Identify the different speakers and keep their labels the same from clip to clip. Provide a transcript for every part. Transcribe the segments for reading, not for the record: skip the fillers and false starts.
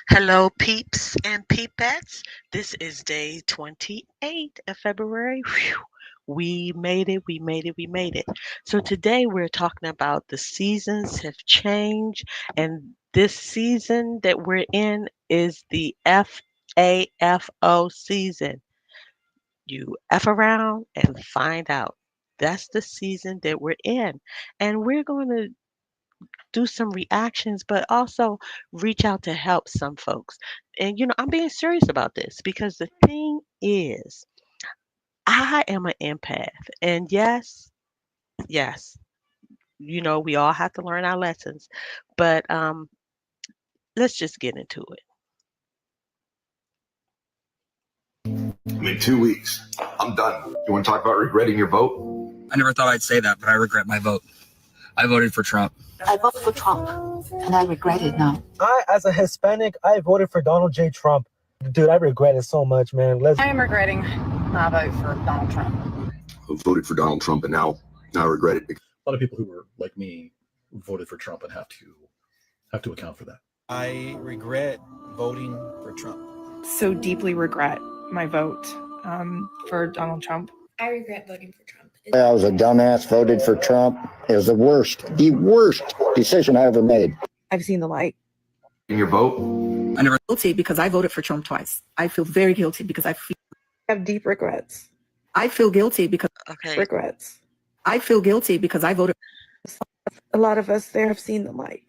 Speaker 1: Hello, peeps and peepettes. This is day 28 of February. Whew. We made it, we made it, we made it. So today we're talking about the seasons have changed, and this season that we're in is the FAFO season. You F around and find out. That's the season that we're in. And we're going to do some reactions, but also reach out to help some folks. And, I'm being serious about this because the thing is, I am an empath. And yes, yes, we all have to learn our lessons. But let's just get into it.
Speaker 2: I mean, 2 weeks. I'm done. You want to talk about regretting your vote?
Speaker 3: I never thought I'd say that, but I regret my vote. I voted for Trump.
Speaker 4: I voted for Trump, and I regret it now.
Speaker 5: As a Hispanic, I voted for Donald J. Trump. Dude, I regret it so much, man.
Speaker 6: I am regretting my vote for Donald Trump.
Speaker 2: I voted for Donald Trump, and now I regret it.
Speaker 7: A lot of people who were like me voted for Trump and have to account for that.
Speaker 8: I regret voting for Trump.
Speaker 6: So deeply regret my vote for Donald Trump.
Speaker 9: I regret voting for Trump.
Speaker 10: I was a dumbass, voted for Trump. It was the worst decision I ever made.
Speaker 6: I've seen the light.
Speaker 2: In your vote?
Speaker 3: I never
Speaker 4: Guilty because I voted for Trump twice. I feel very guilty because I
Speaker 6: have deep regrets.
Speaker 4: I feel guilty because
Speaker 6: Regrets.
Speaker 4: I feel guilty because I voted.
Speaker 6: A lot of us there have seen the light.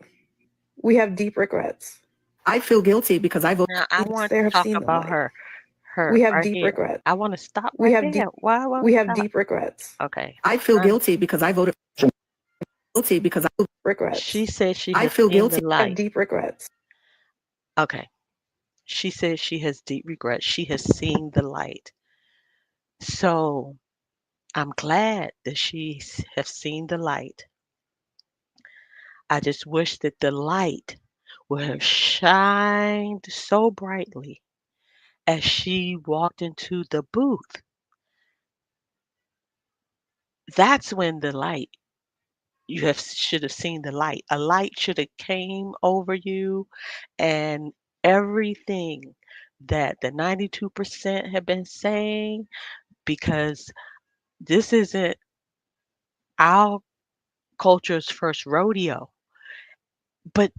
Speaker 6: We have deep regrets.
Speaker 4: I feel guilty because I voted.
Speaker 1: Now, I want
Speaker 6: there
Speaker 1: to
Speaker 6: have
Speaker 1: talk
Speaker 6: seen the
Speaker 1: about
Speaker 6: light.
Speaker 1: her.
Speaker 6: We have
Speaker 1: right
Speaker 6: deep
Speaker 1: here.
Speaker 6: regrets.
Speaker 1: I want to stop
Speaker 6: We
Speaker 1: right
Speaker 6: have
Speaker 1: there.
Speaker 6: deep.
Speaker 1: Why won't
Speaker 6: We have
Speaker 1: stop?
Speaker 6: deep regrets.
Speaker 1: Okay.
Speaker 4: I feel guilty because I voted. Guilty because I
Speaker 6: Regrets.
Speaker 1: She said she
Speaker 4: I
Speaker 1: has
Speaker 4: feel
Speaker 1: seen
Speaker 4: guilty.
Speaker 1: the
Speaker 6: I have
Speaker 1: light.
Speaker 6: deep regrets.
Speaker 1: Okay. She says she has deep regrets. She has seen the light. So I'm glad that she has seen the light. I just wish that the light would have shined so brightly as she walked into the booth. That's when the light should have seen the light. A light should have came over you, and everything that the 92% have been saying, because this isn't our culture's first rodeo. But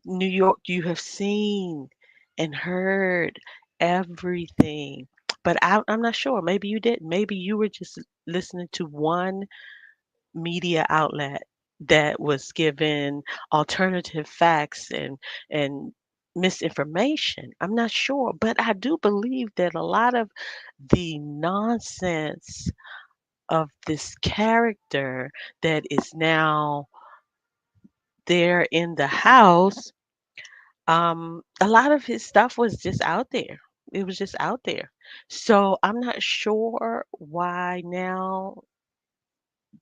Speaker 1: New York, you have seen and heard everything. But I'm not sure. Maybe you didn't. Maybe you were just listening to one media outlet that was given alternative facts and misinformation. I'm not sure, but I do believe that a lot of the nonsense of this character that is now there in the house, a lot of his stuff was just out there. It was just out there. So I'm not sure why now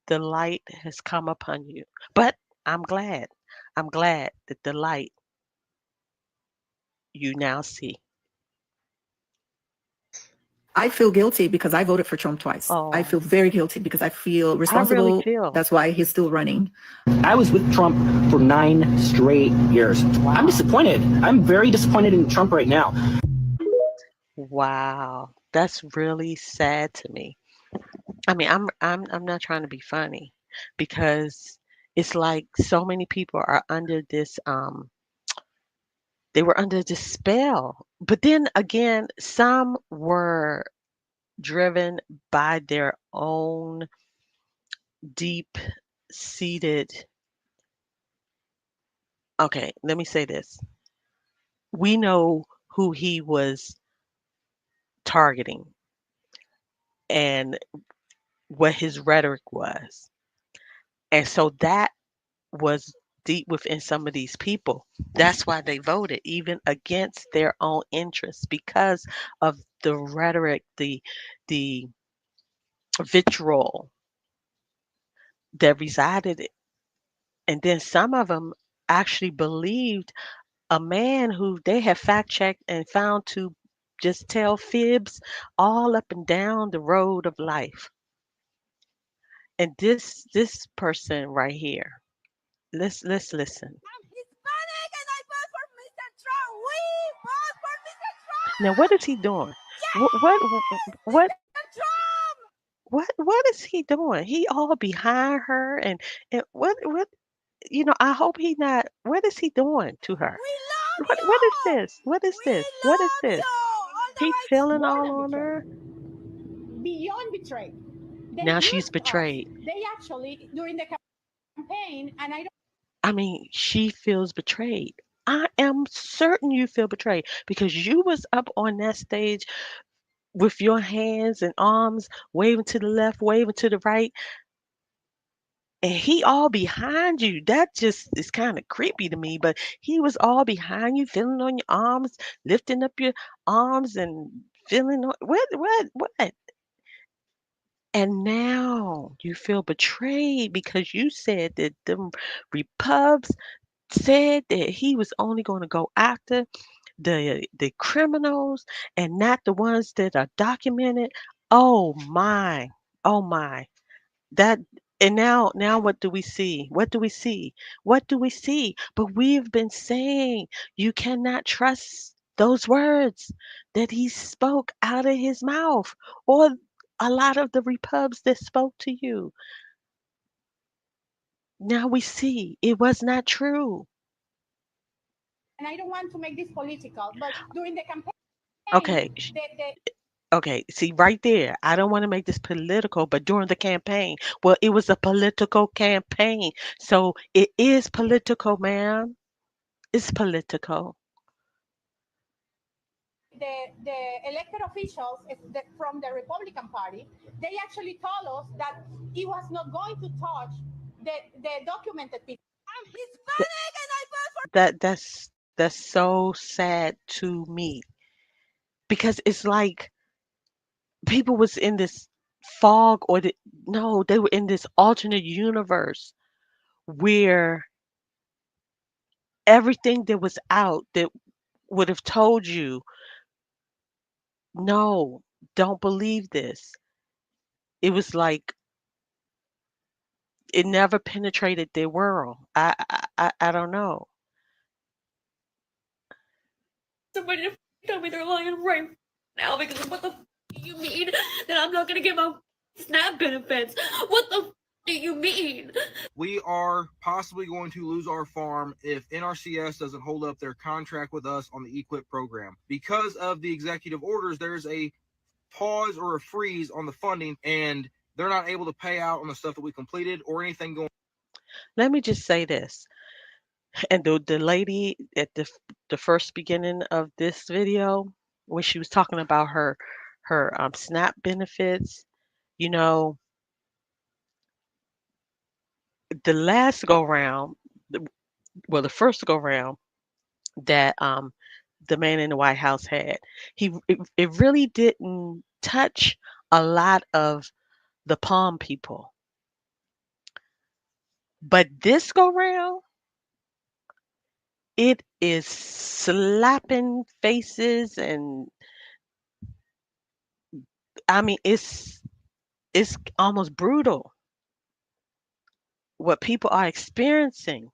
Speaker 1: the light has come upon you. But I'm glad. I'm glad that the light you now see.
Speaker 4: I feel guilty because I voted for Trump twice.
Speaker 1: Oh.
Speaker 4: I feel very guilty because I feel
Speaker 1: I
Speaker 4: responsible.
Speaker 1: really feel.
Speaker 4: That's why he's still running.
Speaker 5: I was with Trump for 9 straight years. I'm disappointed. I'm very disappointed in Trump right now.
Speaker 1: Wow. That's really sad to me. I mean, I'm not trying to be funny because it's like so many people are under this they were under this spell. But then again, some were driven by their own deep seated. Okay, let me say this. We know who he was targeting and what his rhetoric was. And so that was deep within some of these people. That's why they voted, even against their own interests, because of the rhetoric, the vitriol that resided. And then some of them actually believed a man who they had fact checked and found to just tell fibs all up and down the road of life. And this person right here, let's listen.
Speaker 9: I'm Hispanic and I vote for Mr. Trump. We
Speaker 1: Now, what is he doing? What what what what is he doing? He all behind her and what I hope he not what is he doing to her? What is this? What is this? What is this? He feeling all on her.
Speaker 9: Beyond betrayed. They
Speaker 1: Now she's
Speaker 9: used us.
Speaker 1: betrayed.
Speaker 9: They actually, during the campaign, and I don't.
Speaker 1: I mean, she feels betrayed. I am certain you feel betrayed because you was up on that stage with your hands and arms waving to the left, waving to the right, and he all behind you. That just is kind of creepy to me, but he was all behind you, feeling on your arms, lifting up your arms and feeling on what? And now you feel betrayed because you said that them repubs said that he was only going to go after the criminals and not the ones that are documented. Oh my. Oh my. That and now what do we see? What do we see? What do we see? But we've been saying you cannot trust those words that he spoke out of his mouth or a lot of the repubs that spoke to you. Now we see it was not true.
Speaker 9: And I don't want to make this political, but during the campaign,
Speaker 1: Okay,
Speaker 9: the
Speaker 1: okay, see right there. I don't want to make this political, but during the campaign, well, it was a political campaign. So it is political, ma'am. It's political.
Speaker 9: the elected officials from the Republican Party, they actually told us that he was not going to touch the documented people. I'm
Speaker 1: Th-
Speaker 9: Hispanic and I vote for.
Speaker 1: that's so sad to me because it's like people was in this fog or no, they were in this alternate universe where everything that was out that would have told you, no, don't believe this. It was like it never penetrated their world. I don't know.
Speaker 11: Somebody to tell me they're lying right now because what the do you mean that I'm not gonna get my SNAP benefits? What the do you mean?
Speaker 12: We are possibly going to lose our farm if NRCS doesn't hold up their contract with us on the EQIP program. Because of the executive orders, there's a pause or a freeze on the funding, and they're not able to pay out on the stuff that we completed or anything going.
Speaker 1: Let me just say this. And the lady at the first beginning of this video, when she was talking about her SNAP benefits, you know, the last go round, well, the first go round that the man in the White House had, it really didn't touch a lot of the palm people. But this go round, it is slapping faces and I mean it's almost brutal what people are experiencing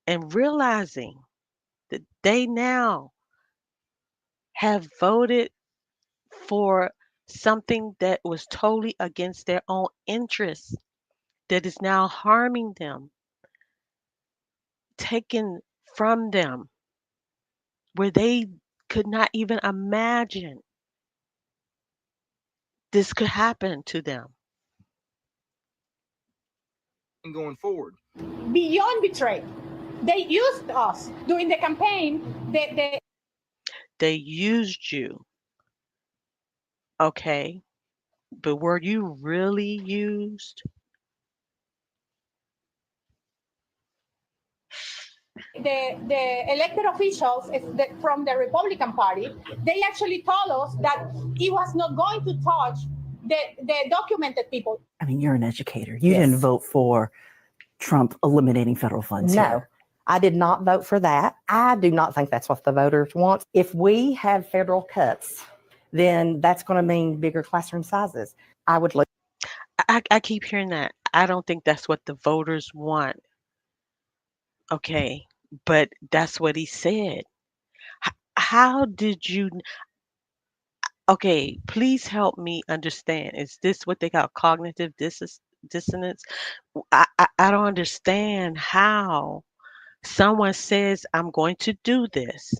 Speaker 1: and realizing that they now have voted for something that was totally against their own interests that is now harming them, taken from them, where they could not even imagine this could happen to them.
Speaker 12: Going forward.
Speaker 9: Beyond betrayed. They used us during the campaign.
Speaker 1: They used you, okay, but were you really used?
Speaker 9: The elected officials from the Republican Party, they actually told us that he was not going to touch the documented people.
Speaker 4: I mean, you're an educator. You didn't vote for Trump eliminating federal funds.
Speaker 13: No,
Speaker 4: here.
Speaker 13: I did not vote for that. I do not think that's what the voters want. If we have federal cuts, then that's going to mean bigger classroom sizes. I would look.
Speaker 1: I keep hearing that. I don't think that's what the voters want. Okay, but that's what he said. How did you? Okay, please help me understand. Is this what they call cognitive dissonance? I don't understand how someone says, I'm going to do this.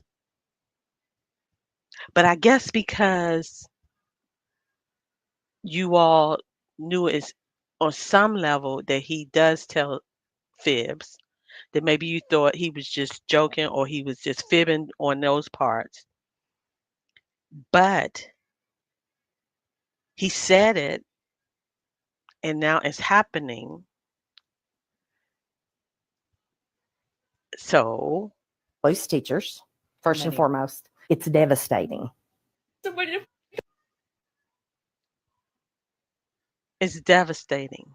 Speaker 1: But I guess because you all knew it's on some level that he does tell fibs, that maybe you thought he was just joking or he was just fibbing on those parts. But he said it and now it's happening. So,
Speaker 13: Those teachers, first and foremost, it's devastating.
Speaker 11: Somebody to
Speaker 1: it's devastating.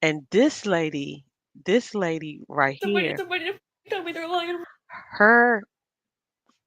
Speaker 1: And this lady right here,
Speaker 11: somebody to tell me they're lying.
Speaker 1: her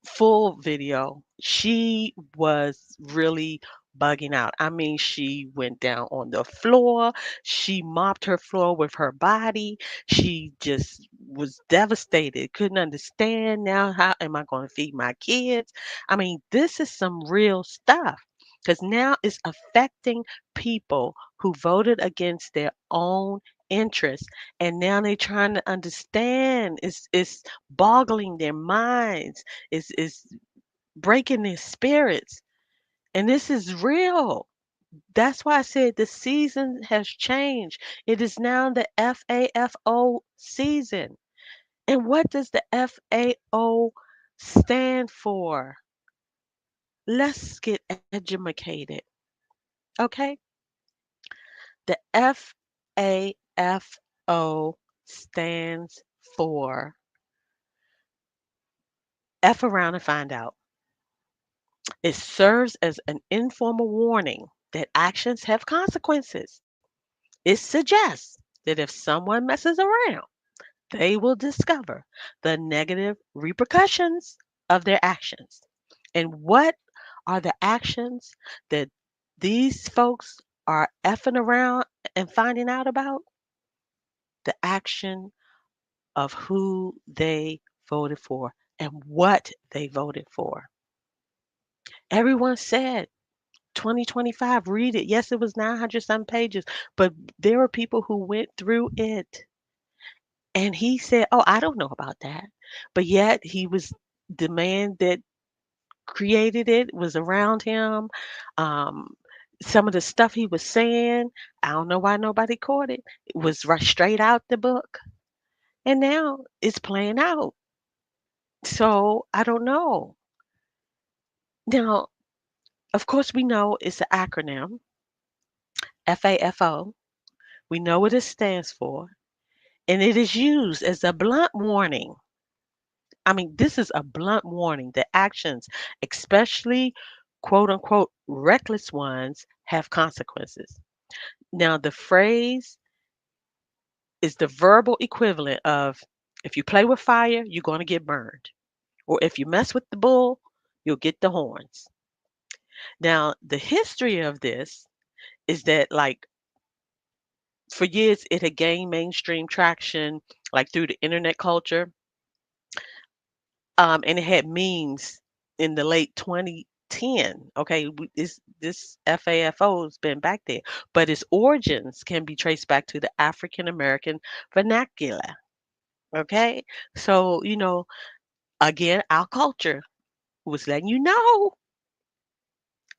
Speaker 1: full video, she was really bugging out. I mean, she went down on the floor. She mopped her floor with her body. She just was devastated. Couldn't understand now how am I going to feed my kids? I mean, this is some real stuff because now it's affecting people who voted against their own interests and now they're trying to understand. It's boggling their minds, is breaking their spirits. And this is real. That's why I said the season has changed. It is now the FAFO season. And what does the FAO stand for? Let's get educated. Okay? The FAFO stands for F around and find out. It serves as an informal warning that actions have consequences. It suggests that if someone messes around, they will discover the negative repercussions of their actions. And what are the actions that these folks are effing around and finding out about? The action of who they voted for and what they voted for. Everyone said 2025, read it. Yes, it was 900 some pages, but there were people who went through it. And he said, oh, I don't know about that. But yet he was the man that created it, was around him. Um, some of the stuff he was saying, I don't know why nobody caught it. It was right straight out the book. And now it's playing out. So I don't know. Now, of course, we know it's an acronym, FAFO. We know what it stands for. And it is used as a blunt warning. I mean, this is a blunt warning that actions, especially quote unquote reckless ones, have consequences. Now, the phrase is the verbal equivalent of if you play with fire, you're going to get burned. Or if you mess with the bull, you'll get the horns. Now, the history of this is that, like, for years it had gained mainstream traction, like through the internet culture. And it had memes in the late 2010. Okay, this FAFO has been back there, but its origins can be traced back to the African American vernacular. Okay, so again, our culture was letting you know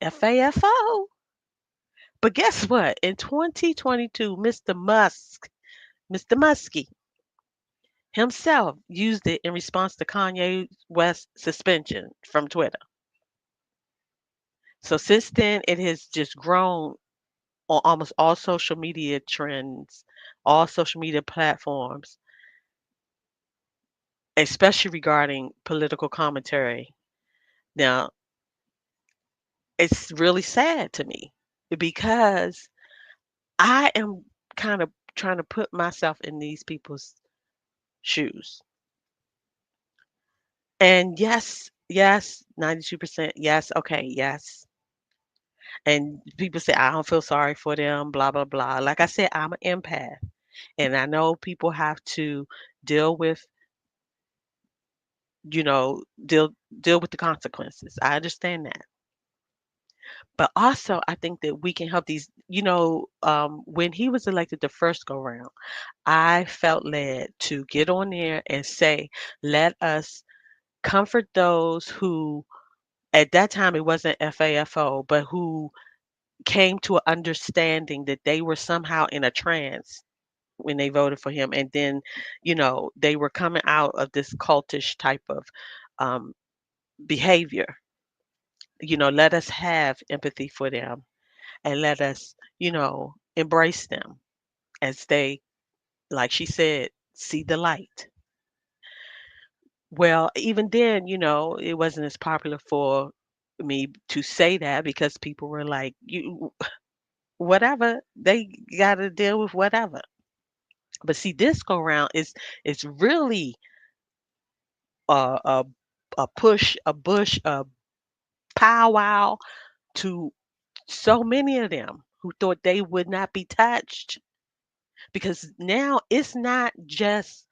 Speaker 1: FAFO. But guess what? In 2022, Mr. Muskie himself used it in response to Kanye West's suspension from Twitter. So since then, it has just grown on almost all social media trends, all social media platforms, especially regarding political commentary. Now, it's really sad to me because I am kind of trying to put myself in these people's shoes. And yes, 92%, yes, okay, yes. And people say, I don't feel sorry for them, blah, blah, blah. Like I said, I'm an empath. And I know people have to deal with deal with the consequences. I understand that. But also, I think that we can help these, when he was elected the first go round, I felt led to get on there and say, let us comfort those who, at that time, it wasn't FAFO, but who came to an understanding that they were somehow in a trance when they voted for him. And then, they were coming out of this cultish type of um, behavior. Let us have empathy for them and let us, embrace them as they, like she said, see the light. Well, even then, it wasn't as popular for me to say that because people were like, you, whatever, they got to deal with whatever. But see, this go round is really a, a a push, a bush, a powwow to so many of them who thought they would not be touched, because now it's not just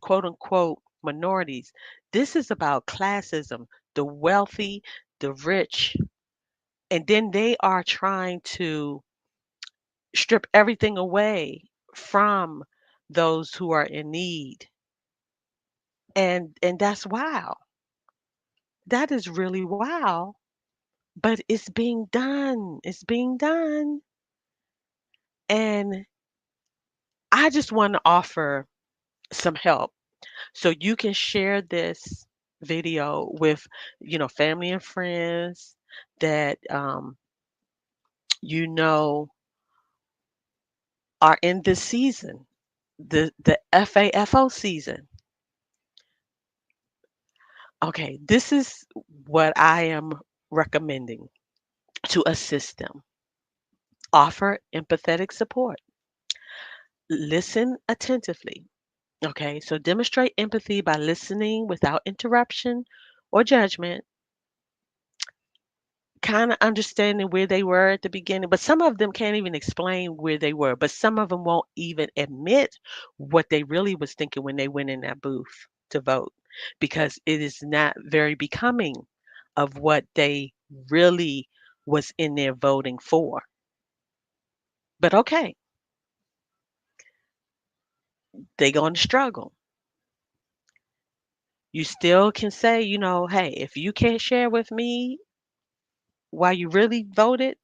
Speaker 1: quote unquote minorities. This is about classism, the wealthy, the rich, and then they are trying to strip everything away from those who are in need. And that's wow. That is really wow. But it's being done. It's being done. And I just want to offer some help. So you can share this video with, family and friends that you know are in this season, the FAFO season. Okay, this is what I am recommending to assist them. Offer empathetic support. Listen attentively. Okay, so demonstrate empathy by listening without interruption or judgment, kind of understanding where they were at the beginning. But some of them can't even explain where they were, but some of them won't even admit what they really was thinking when they went in that booth to vote, because it is not very becoming of what they really was in there voting for. But okay, they going to struggle. You still can say, hey, if you can't share with me why you really voted,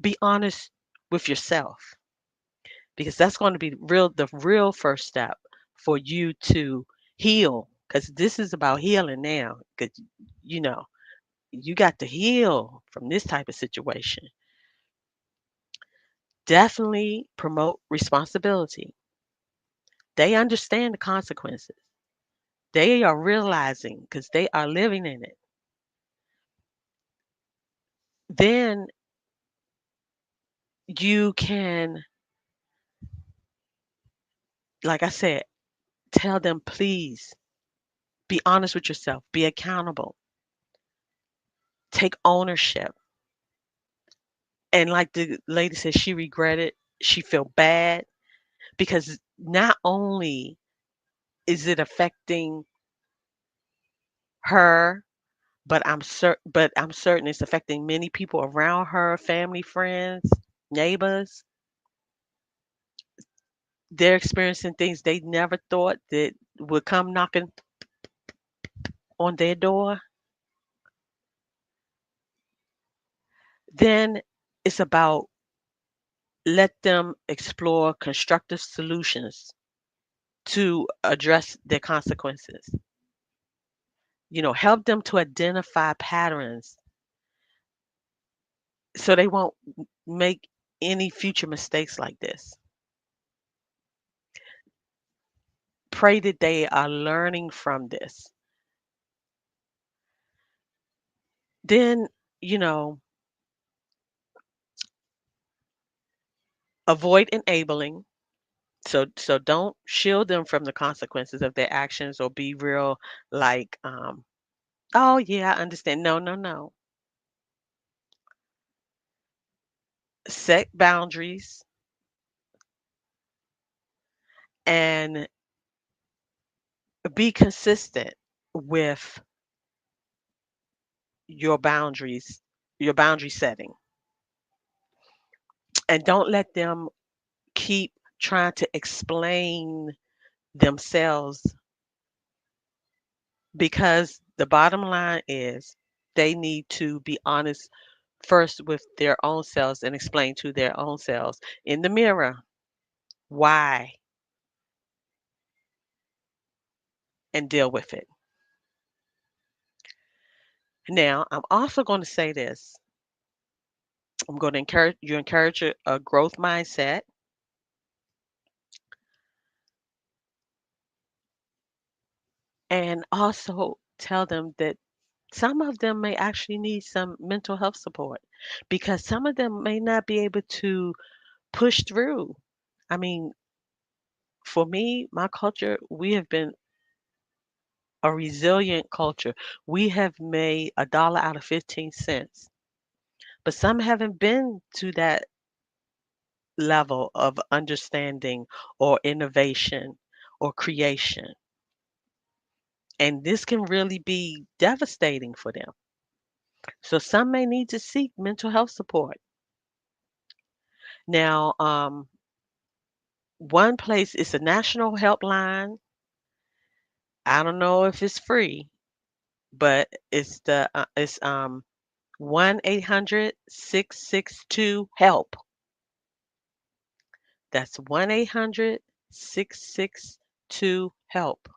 Speaker 1: be honest with yourself, because that's going to be the real first step for you to heal, because this is about healing now, because you know you got to heal from this type of situation. Definitely promote responsibility. They understand the consequences. They are realizing because they are living in it. Then you can, like I said, tell them, please be honest with yourself, be accountable, take ownership. And like the lady said, she regretted, she felt bad, because not only is it affecting her, but I'm certain it's affecting many people around her, family, friends, neighbors. They're experiencing things they never thought that would come knocking on their door. Then it's about let them explore constructive solutions to address their consequences. Help them to identify patterns so they won't make any future mistakes like this. Pray that they are learning from this. Then, you know, avoid enabling. So don't shield them from the consequences of their actions, or be real like, oh yeah, I understand. No, no, no. Set boundaries and be consistent with your boundaries, your boundary setting, and don't let them keep trying to explain themselves, because the bottom line is they need to be honest first with their own selves and explain to their own selves in the mirror why, and deal with it. Now, I'm also going to say this. I'm going to encourage a growth mindset, and also tell them that some of them may actually need some mental health support, because some of them may not be able to push through. I mean, for me, my culture, we have been a resilient culture. We have made a dollar out of 15 cents, but some haven't been to that level of understanding or innovation or creation. And this can really be devastating for them. So some may need to seek mental health support. Now, one place is a national helpline. I don't know if it's free, but it's 1-800-662-HELP. That's 1-800-662-HELP.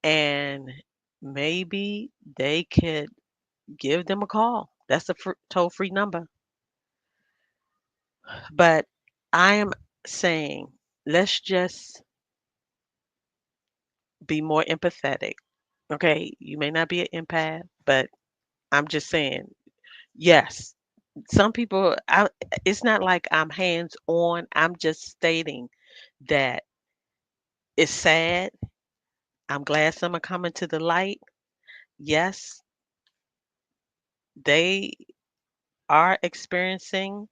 Speaker 1: And maybe they could give them a call. That's a toll-free number. But I am saying, let's just be more empathetic. Okay, you may not be an empath, but I'm just saying, yes, some people, it's not like I'm hands on. I'm just stating that it's sad. I'm glad some are coming to the light. Yes, they are experiencing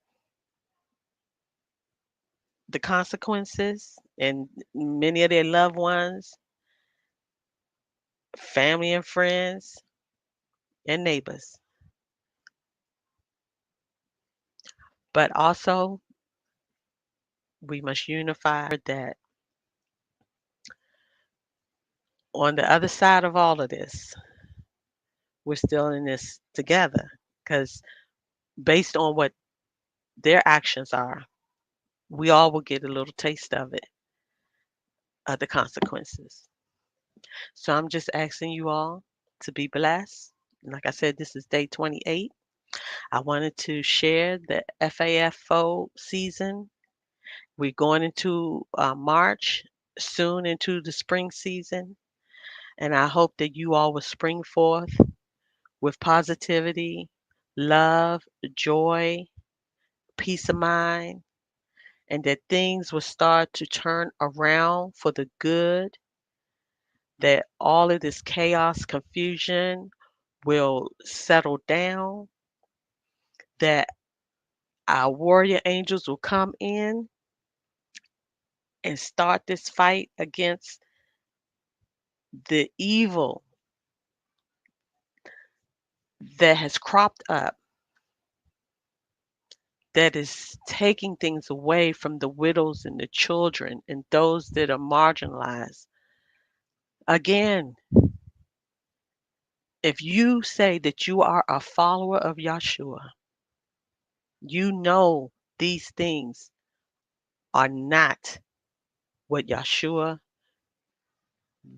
Speaker 1: the consequences, and many of their loved ones, family and friends, and neighbors. But also, we must unify that on the other side of all of this, we're still in this together, because based on what their actions are, we all will get a little taste of it, of the consequences. So I'm just asking you all to be blessed. Like I said, this is day 28. I wanted to share the FAFO season. We're going into March, soon into the spring season. And I hope that you all will spring forth with positivity, love, joy, peace of mind, and that things will start to turn around for the good, that all of this chaos, confusion will settle down, that our warrior angels will come in and start this fight against the evil that has cropped up, that is taking things away from the widows and the children and those that are marginalized. Again, if you say that you are a follower of Yahshua, you know these things are not what Yahshua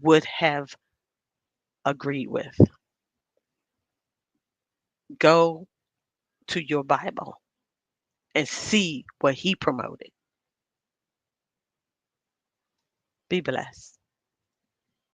Speaker 1: would have agreed with. Go to your Bible and see what he promoted. Be blessed.